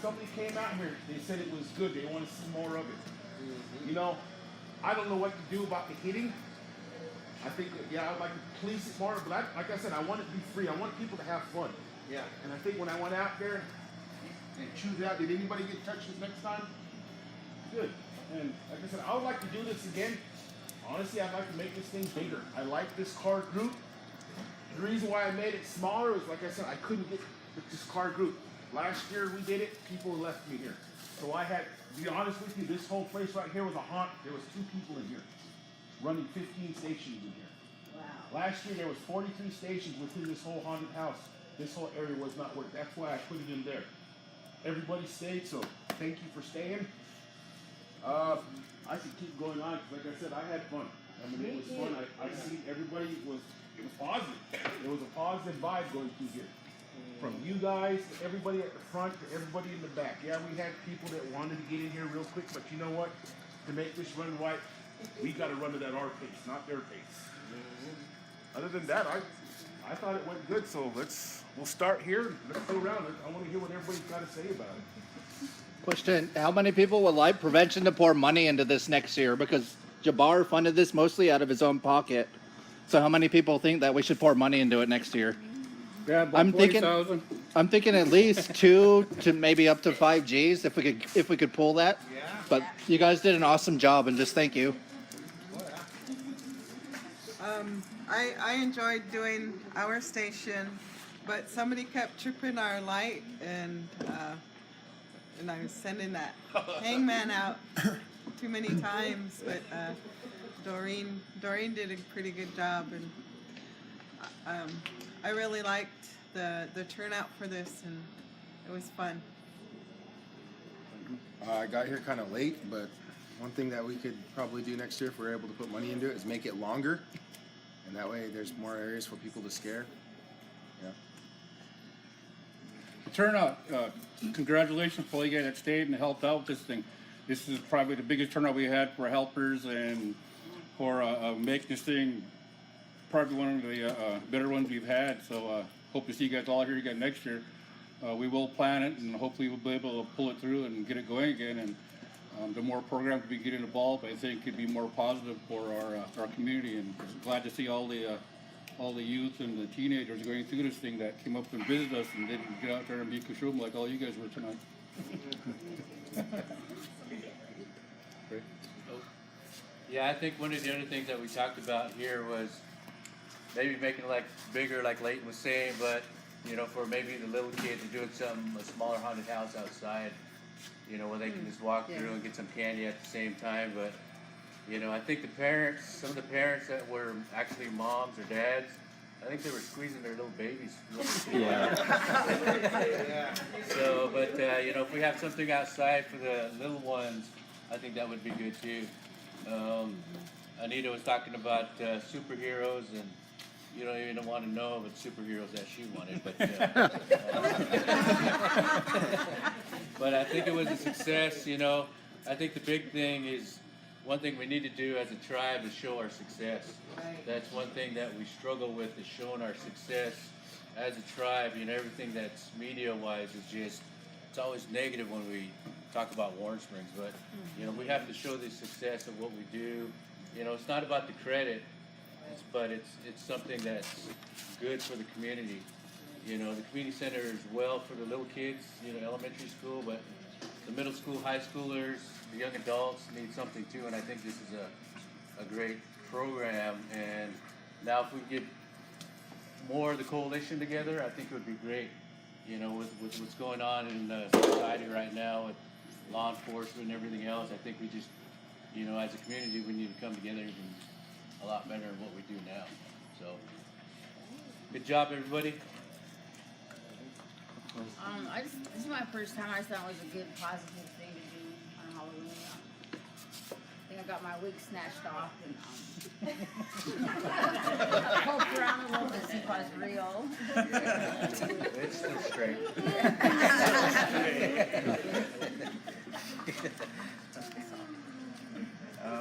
somebody came out here, they said it was good. They want to see more of it. You know, I don't know what to do about the hitting. I think, yeah, I'd like to police it more, but like I said, I want it to be free. I want people to have fun. Yeah. And I think when I went out there and choose out, did anybody get touched this next time? Good. And like I said, I would like to do this again. Honestly, I'd like to make this thing bigger. I like this car group. The reason why I made it smaller is, like I said, I couldn't get this car group. Last year we did it, people left me here. So I had, to be honest with you, this whole place right here was a haunt. There was 2 people in here, running 15 stations in here. Wow. Last year there was 43 stations within this whole haunted house. This whole area was not working. That's why I put it in there. Everybody stayed, so thank you for staying. I could keep going on because, like I said, I had fun. I mean, it was fun. I see everybody it was positive. There was a positive vibe going through here. From you guys to everybody at the front to everybody in the back. Yeah, we had people that wanted to get in here real quick, but you know what? To make this run right, we got to run it at our pace, not their pace. Other than that, I thought it went good. So we'll start here. Let's go around. I want to hear what everybody's got to say about it. Question, how many people would like prevention to pour money into this next year? Because Jabbar funded this mostly out of his own pocket. So how many people think that we should pour money into it next year? Yeah, about I'm thinking 40,000. I'm thinking at least 2 to maybe up to 5 Gs if we could pull that. Yeah. But you guys did an awesome job and just thank you. I enjoyed doing our station, but somebody kept tripping our light, and I was sending that hangman out too many times. But Doreen did a pretty good job, and I really liked the turnout for this, and it was fun. I got here kind of late, but one thing that we could probably do next year if we're able to put money into it is make it longer. And that way there's more areas for people to scare. Yeah. The turnout, congratulations for all you guys that stayed and helped out with this thing. This is probably the biggest turnout we had for helpers and for making this thing probably one of the better ones we've had. So hope to see you guys all here again next year. We will plan it, and hopefully we'll be able to pull it through and get it going again. And the more programs we get involved, I think it'd be more positive for our community. And glad to see all the youth and the teenagers going through this thing that came up and visited us and didn't get out there and be kashum like all you guys were tonight. Yeah, I think one of the other things that we talked about here was maybe making it like bigger, like Leighton was saying, but you know, for maybe the little kids are doing a smaller haunted house outside, you know, where they can just walk through and get some candy at the same time. But you know, I think the parents, some of the parents that were actually moms or dads, I think they were squeezing their little babies. Yeah. So, but you know, if we have something outside for the little ones, I think that would be good too. Anita was talking about superheroes, and you don't even want to know what superheroes that she wanted, but I think it was a success. You know, I think the big thing is, one thing we need to do as a tribe is show our success. That's one thing that we struggle with, is showing our success as a tribe. You know, everything that's media-wise is just, it's always negative when we talk about Warren Springs, but you know, we have to show the success of what we do. You know, it's not about the credit, but it's something that's good for the community. You know, the community center is well for the little kids, you know, elementary school, but the middle school, high schoolers, the young adults need something too, and I think this is a great program. And now if we get more of the coalition together, I think it would be great. You know, with what's going on in society right now with law enforcement and everything else, I think we just, you know, as a community, we need to come together even a lot better than what we do now. So, good job, everybody. This is my first time. I just thought it was a good, positive thing to do on Halloween. I think I got my wig snatched off and poked around a little bit to see if I was real. It's still straight.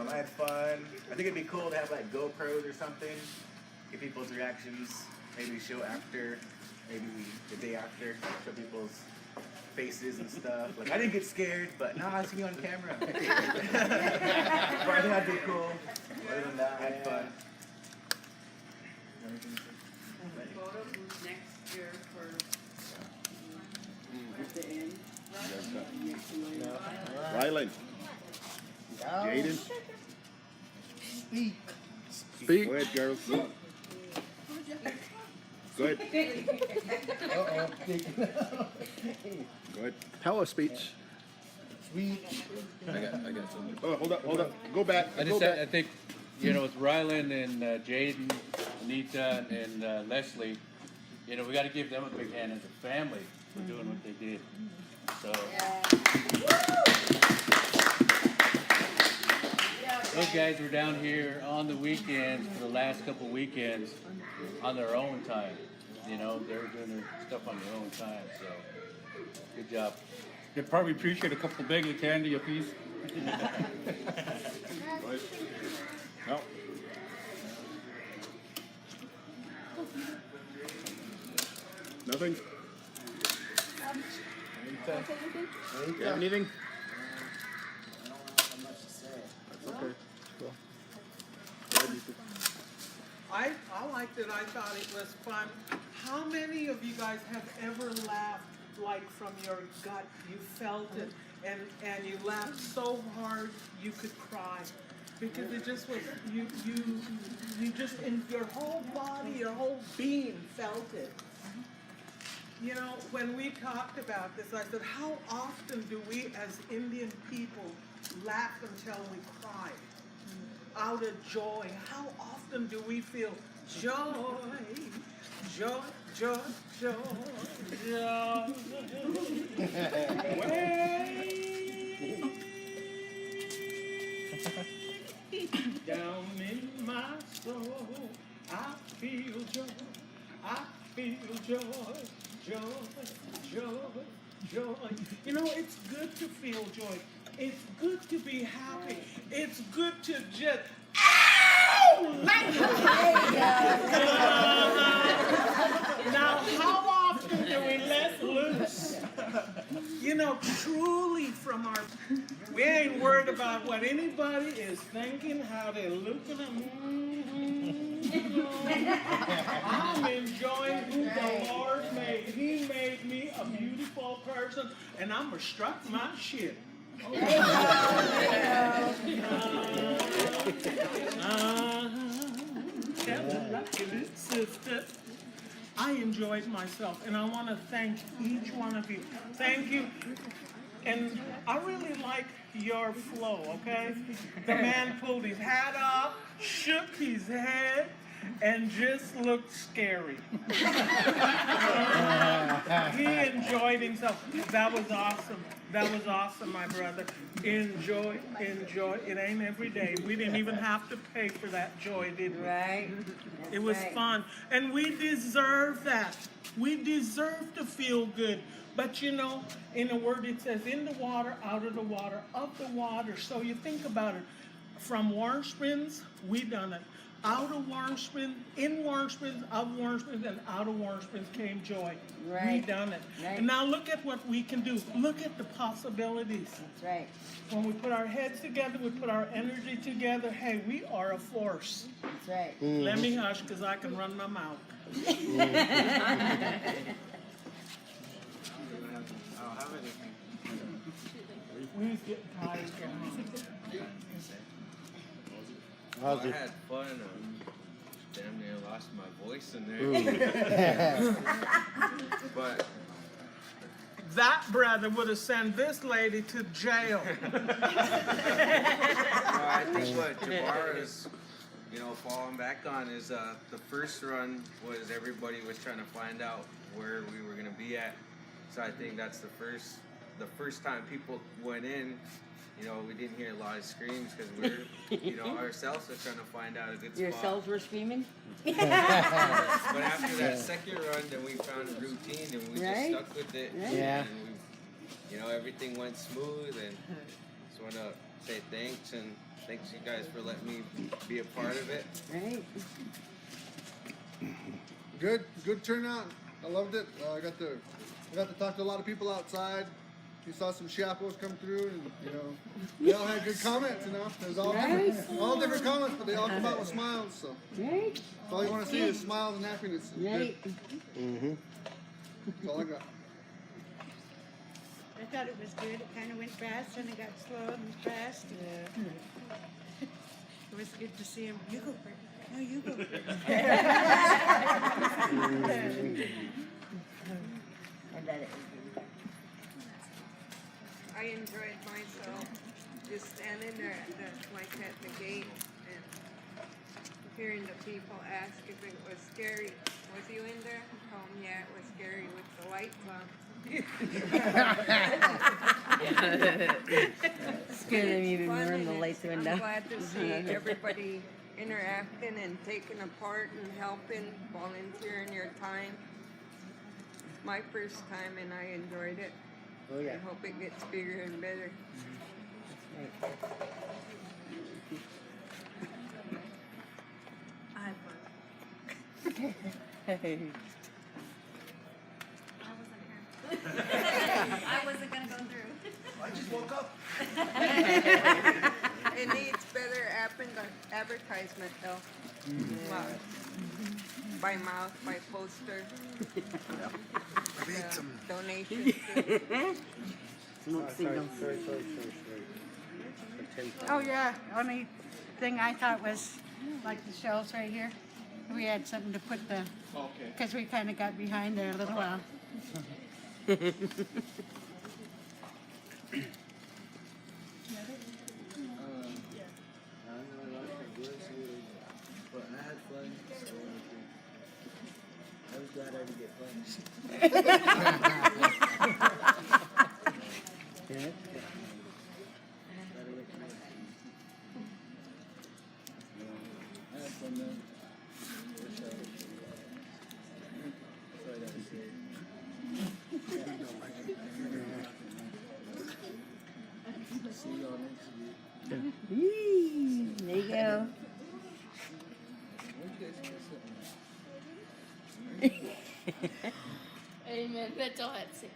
I had fun. I think it'd be cool to have like GoPros or something, get people's reactions, maybe show after, maybe the day after, show people's faces and stuff. Like I didn't get scared, but no, I see you on camera. But I think that'd be cool. Other than that, I had fun. Photo booth next year for at the end. Rylan. Jaden. Speak. Go ahead, girls. Go ahead. Go ahead. Hello, speech. I got something. Oh, hold up. Go back. I Go just, back. I think, you know, with Rylan and Jaden, Anita, and Leslie, you know, we got to give them a big hand as a family for doing what they did. So those guys were down here on the weekends for the last couple weekends on their own time. You know, they were doing their stuff on their own time. So good job. They probably appreciate a couple bags of candy apiece. No. Nothing? You have anything? That's okay. Cool. Go ahead, Ethan. I liked it. I thought it was fun. How many of you guys have ever laughed like from your gut? You felt it, and you laughed so hard you could cry, because it just was you just in your whole body, your whole being felt it. You know, when we talked about this, I said, how often do we as Indian people laugh until we cry? Out of joy. How often do we feel joy, joy, joy, joy, joy? Way down in my soul, I feel joy, I feel joy, joy, joy, joy. You know, it's good to feel joy. It's good to be happy. It's good to just, ow! Now, how often do we let loose? You know, truly from our, we ain't worried about what anybody is thinking, how they're looking at me. I'm enjoying who the Lord made. He made me a beautiful person, and I'm going to strut my shit. Sister, I enjoyed myself, and I want to thank each one of you. Thank you. And I really like your flow, okay? The man pulled his hat up, shook his head, and just looked scary. He enjoyed himself. That was awesome. That was awesome, my brother. Enjoy, enjoy. It ain't every day. We didn't even have to pay for that joy, did we? Right. It was fun. And we deserve that. We deserve to feel good. But you know, in the word it says, in the water, out of the water, of the water. So you think about it. From Warm Springs, we done it. Out of Warm Springs, in Warm Springs, of Warm Springs, and out of Warm Springs came joy. Right. We done it. Right. And now look at what we can do. Look at the possibilities. That's right. When we put our heads together, we put our energy together, hey, we are a force. That's right. Let me hush, because I can run my mouth. I don't have anything. We was getting tired. Well, I had fun. Damn near lost my voice in there. But That brother would have sent this lady to jail. I think what Jabbar is, falling back on is the first run was everybody was trying to find out where we were gonna be at. So I think that's the first time people went in. We didn't hear a lot of screams because we're, ourselves are trying to find out a good spot. Yourselves were screaming? But after that second run, then we found a routine and we just stuck with it. Right. Yeah. And we, everything went smooth, and just want to say thanks, and thanks you guys for letting me be a part of it. Right. Good turnout. I loved it. I got to I got to talk to a lot of people outside. You saw some Chiapos come through, and they all had good comments. It was all different comments, but they all come out with smiles. So that's all you want to see is smiles and happiness. Right. That's all I got. I thought it was good. It kind of went fast, and it got slow and fast. It was good to see him. You go first. No, you go first. I enjoyed myself just standing there at the gate and hearing the people ask if it was scary. Was you in there? Oh, yeah, it was scary with the lights on. Scared them even more when the lights went down. I'm glad to see everybody interacting and taking a part and helping, volunteering your time. My first time and I enjoyed it. Oh yeah. I hope it gets bigger and better. I had fun. I wasn't gonna go through. I just woke up. It needs better advertisement though. By mouth, by poster. Donations. Smoke signals. Oh yeah. Only thing I thought was like the shelves right here. We had something to put the. Okay. Because we kind of got behind there a little while. But I had fun, so I was glad I didn't get I had fun though. See y'all next week. There you go. Amen. That's all I have to say.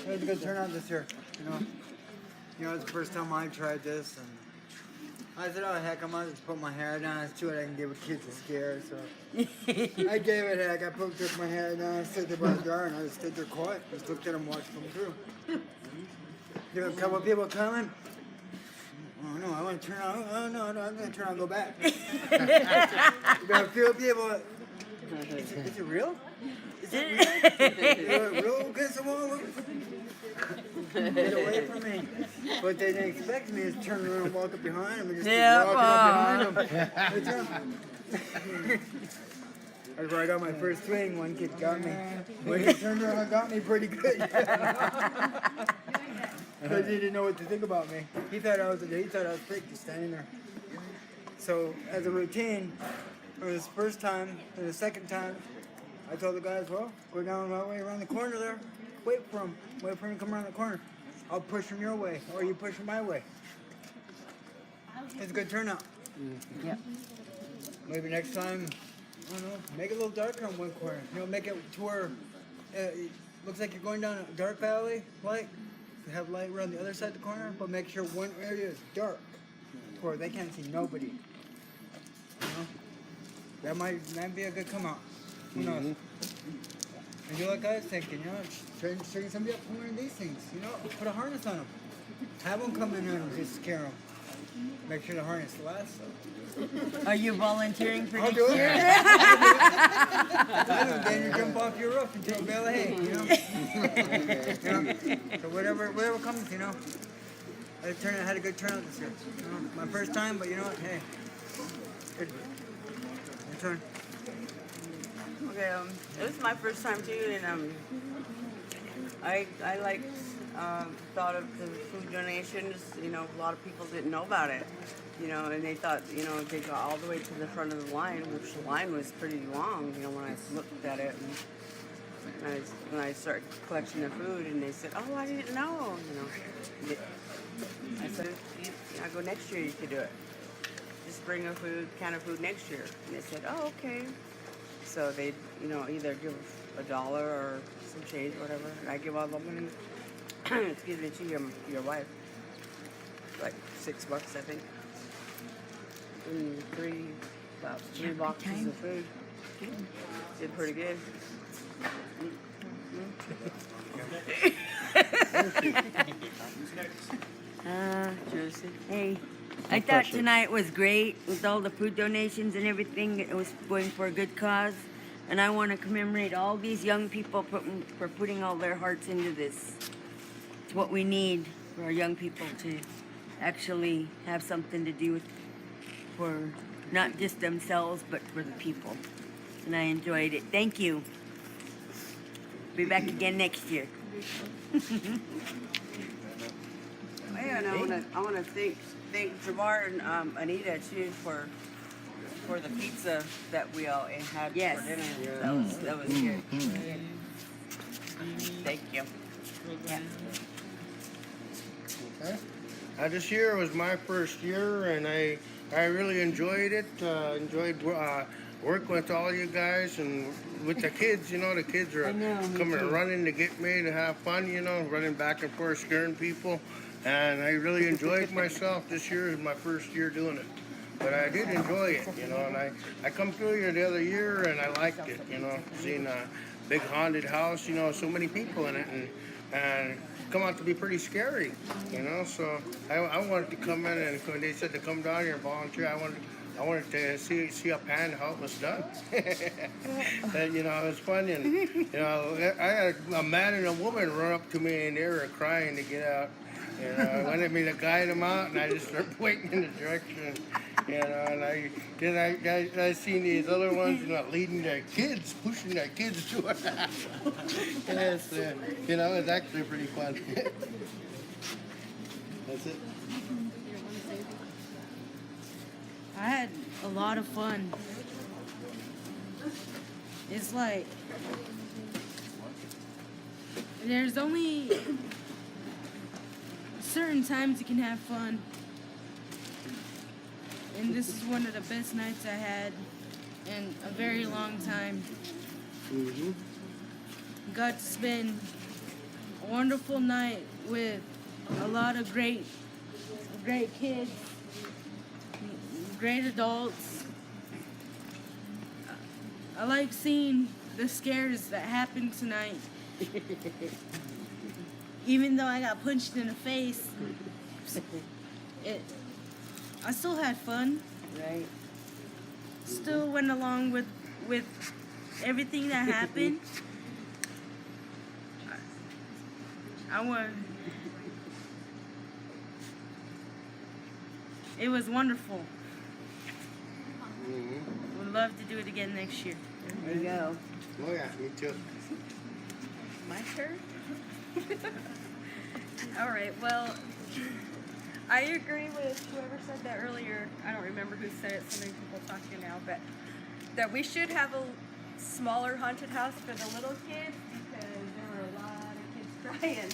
It was a good turnout this year. It's the first time I tried this, and I said, "Oh heck, I might just put my hair down and see what I can give kids a scare." So I gave it a heck. I took my hair down, stood there by the door, and I just stood there quiet, just looked at them, watched them through. There were a couple of people coming. Oh no, I want to turn on. Oh no, I'm going to turn on and go back. About a few people. Is it real? Is it real? Real against the wall? Get away from me. What they didn't expect me is turn around and walk up behind them and just keep walking up behind them. That's where I got my first swing. One kid got me. One kid turned around and got me pretty good. Because he didn't know what to think about me. He thought I was fake, just standing there. So as a routine, for this first time and the second time, I told the guys, well, go down the way around the corner there. Wait for him to come around the corner. I'll push him your way, or you push him my way. It's a good turnout. Yep. Maybe next time, I don't know, make it a little darker on one corner. Make it to where it looks like you're going down a dark alley, light. Have light around the other side of the corner, but make sure one area is dark, to where they can't see nobody. That might be a good come out. Who knows? And you like I was thinking, train somebody up for one of these things. Put a harness on them. Have them come in there and just scare them. Make sure the harness lasts. Are you volunteering for I'll next do it. year? I do. Then you jump off your roof and take a bale of hay. So whatever comes, I had a good turnout this year. My first time, but you know what? Hey, good. Your turn. Okay, it was my first time too, and I liked thought of the food donations. A lot of people didn't know about it. And they thought, they got all the way to the front of the line, which the line was pretty long, when I looked at it. And when I started collecting the food, and they said, oh, I didn't know, I said, I go, next year you could do it. Just bring a can of food next year. And they said, oh, okay. So they, either give $1 or some change or whatever, and I give all the money, excuse me, to your wife. Like $6, I think. And about three boxes of food. Did pretty good. Joseph. Hey, I thought tonight was great with all the food donations and everything. It was going for a good cause. And I want to commemorate all these young people for putting all their hearts into this. It's what we need for our young people to actually have something to do with, for not just themselves, but for the people. And I enjoyed it. Thank you. Be back again next year. And I want to thank Jamar and Anita too for the pizza that we all had for dinner. That was good. Thank you. Yeah. Okay. This year was my first year, and I really enjoyed it. Enjoyed working with all you guys and with the kids. The kids are coming and running to get me to have fun. Running back and forth, scaring people. And I really enjoyed myself. This year is my first year doing it. But I did enjoy it, and I come through here the other year and I liked it, seeing a big haunted house, so many people in it, and come out to be pretty scary, so I wanted to come in, and when they said to come down here and volunteer, I wanted to see up hand how it was done. And, it was fun, and I had a man and a woman run up to me and they were crying to get out. I wanted me to guide them out, and I just started pointing in the direction. And I seen these other ones, leading their kids, pushing their kids to it. And it's, it's actually pretty fun. That's it. I had a lot of fun. It's like there's only certain times you can have fun, and this is one of the best nights I had in a very long time. Got to spend a wonderful night with a lot of great kids, great adults. I like seeing the scares that happened tonight. Even though I got punched in the face, I still had fun. Right. Still went along with everything that happened. It was wonderful. Would love to do it again next year. There you go. Oh yeah, me too. My turn? All right, well, I agree with whoever said that earlier. I don't remember who said it, so many people talking now, but that we should have a smaller haunted house for the little kids because there were a lot of kids crying.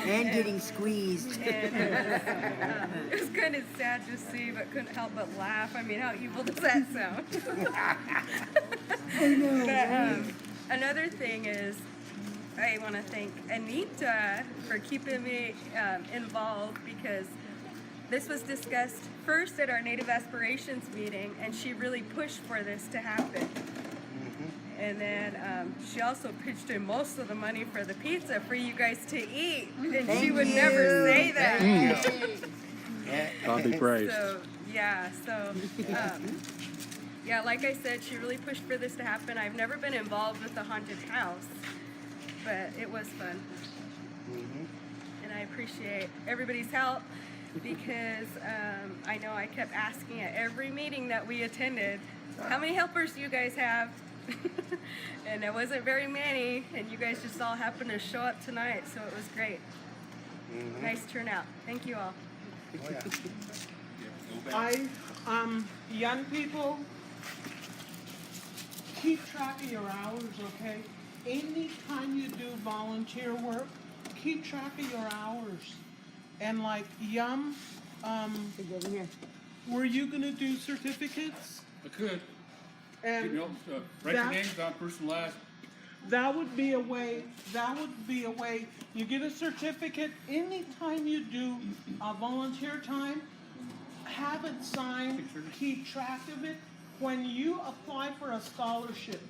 And getting squeezed. And, it was kind of sad to see, but couldn't help but laugh. I mean, how evil does that sound? I know. But, another thing is, I want to thank Anita for keeping me involved because this was discussed first at our Native Aspirations meeting, and she really pushed for this to happen. And then she also pitched in most of the money for the pizza for you guys to eat, and she would never say that. God be praised. So yeah, like I said, she really pushed for this to happen. I've never been involved with the haunted house, but it was fun. And I appreciate everybody's help because I know I kept asking at every meeting that we attended, how many helpers do you guys have? And there wasn't very many, and you guys just all happened to show up tonight, so it was great. Nice turnout. Thank you all. Young people, keep track of your hours, okay? Anytime you do volunteer work, keep track of your hours. And like were you gonna do certificates? I could. And You know, write your that- names down first and last. That would be a way, you get a certificate, anytime you do volunteer time, have it signed, keep track of it. When you apply for a scholarship,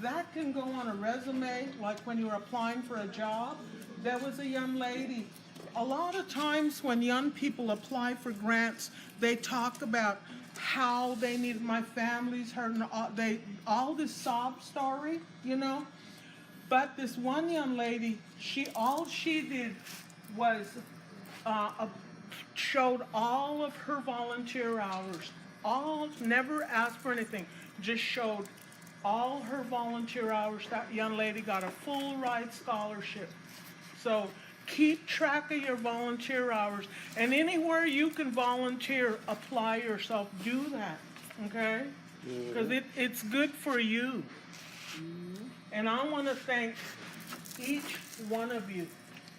that can go on a resume, like when you're applying for a job. There was a young lady, a lot of times when young people apply for grants, they talk about how they needed, my family's hurting, all this sob story, you know? But this one young lady, all she did was showed all of her volunteer hours, never asked for anything, just showed all her volunteer hours. That young lady got a full ride scholarship. So keep track of your volunteer hours, and anywhere you can volunteer, apply yourself, do that, okay? Because it's good for you. And I want to thank each one of you.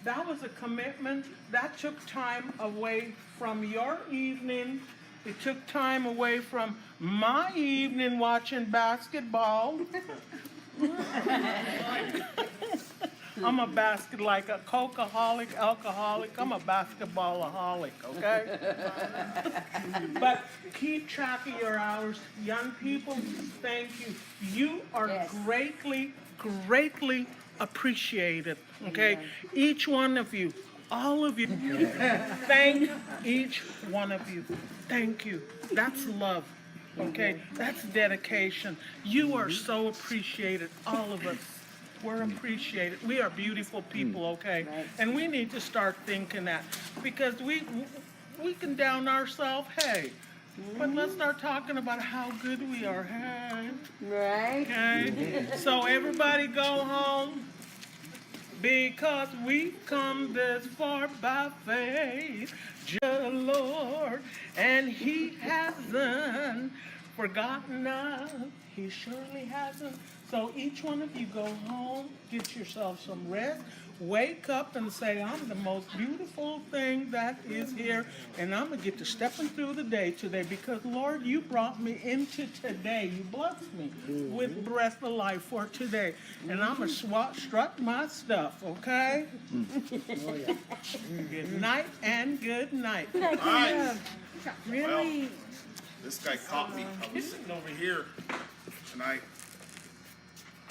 That was a commitment. That took time away from your evening. It took time away from my evening watching basketball. I'm a coke-aholic, alcoholic. I'm a basketball-aholic, okay? But keep track of your hours. Young people, thank you. You are greatly, greatly appreciated, okay? Each one of you, all of you. Thank each one of you. Thank you. That's love, okay? That's dedication. You are so appreciated, all of us. We're appreciated. We are beautiful people, okay? And we need to start thinking that, because we can down ourselves, hey, but let's start talking about how good we are, hey? Right. Okay? So everybody go home, because we've come this far by faith, the Lord, and He hasn't forgotten us. He surely hasn't. So each one of you go home, get yourself some rest, wake up and say, I'm the most beautiful thing that is here, and I'm going to get to stepping through the day today, because, Lord, you brought me into today. You blessed me with breath of life for today, and I'm going to strut my stuff, okay? Good night and good night. All right. Really? Well, this guy caught me. I was sitting over here tonight.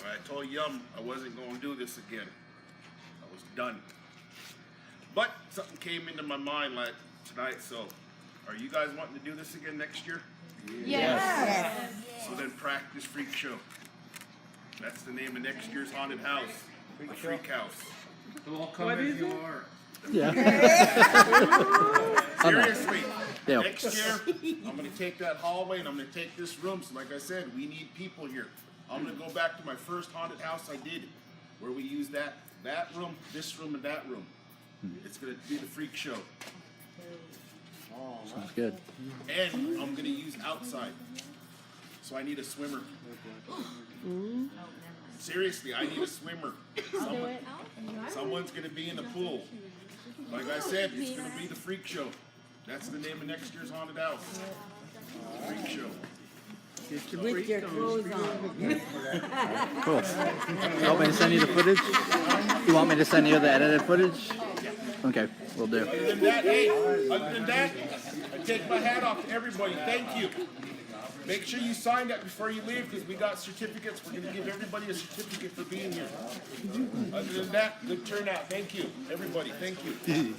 I told Yum I wasn't going to do this again. I was done. But something came into my mind like tonight, so are you guys wanting to do this again next year? Yes. So then practice Freak Show. That's the name of next year's haunted house. The Freak House. We'll all come What as is you it? are. Seriously, Yeah. next year I'm going to take that hallway and I'm going to take this room. So like I said, we need people here. I'm going to go back to my first haunted house I did, where we used that room, this room, and that room. It's going to be the Freak Show. Sounds good. And I'm going to use outside. So I need a swimmer. Seriously, I need a swimmer. Someone's going to be in the pool. Like I said, it's going to be the Freak Show. That's the name of next year's haunted house. Freak Show. With your clothes on. Cool. You want me to send you the footage? You want me to send you the edited footage? Okay, we'll do. Other than that, hey, other than that, I take my hat off to everybody. Thank you. Make sure you sign that before you leave, because we got certificates. We're going to give everybody a certificate for being here. Other than that, good turnout. Thank you, everybody. Thank you.